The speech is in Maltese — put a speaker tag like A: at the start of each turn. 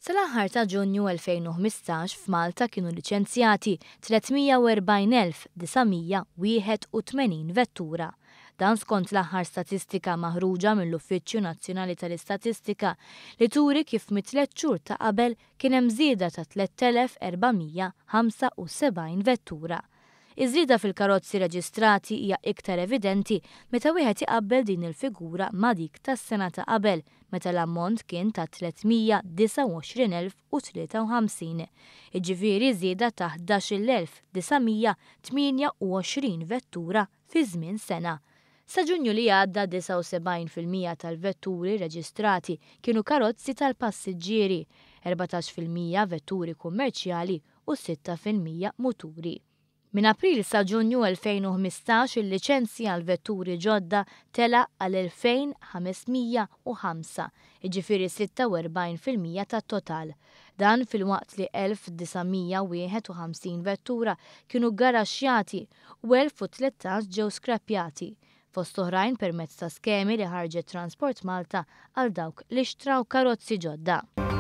A: Sal-aħħar ta' Ġunju 2015 f'Malta kienu liċenzjati 340,981 vettura. Dan skont l-aħħar statistika maħruġa mill-Uffiċċju Nazzjonali tal-Istatistika li turi kif mit-3 xhur ta' qabel kien hemm żieda ta' 3,475 vettura. Iż-żieda fil-karozzi reġistrati hija iktar evidenti meta wieħed iqabbel din il-figura ma' dik tas-sena ta' qabel, meta l-ammont kien ta' 329,053, jiġifieri żieda ta' 11,928 vettura fi żmien sena. Sa Ġunju li għadda 79% tal-vetturi reġistrati kienu karozzi tal-passiġġieri, 14% vetturi kummerċjali u 6% muturi. Min April sa Ġunju 2015 il-liċenzji għal vetturi ġodda tela għal 2,505, jiġifieri 46% tat-total. Dan fil-waqt li 1,951 vettura kienu garaxxjati u 1,013 ġew skrappjati, fost oħrajn permezz ta' skemi li ħarġet Transport Malta għal dawk li xtraw karozzi ġodda.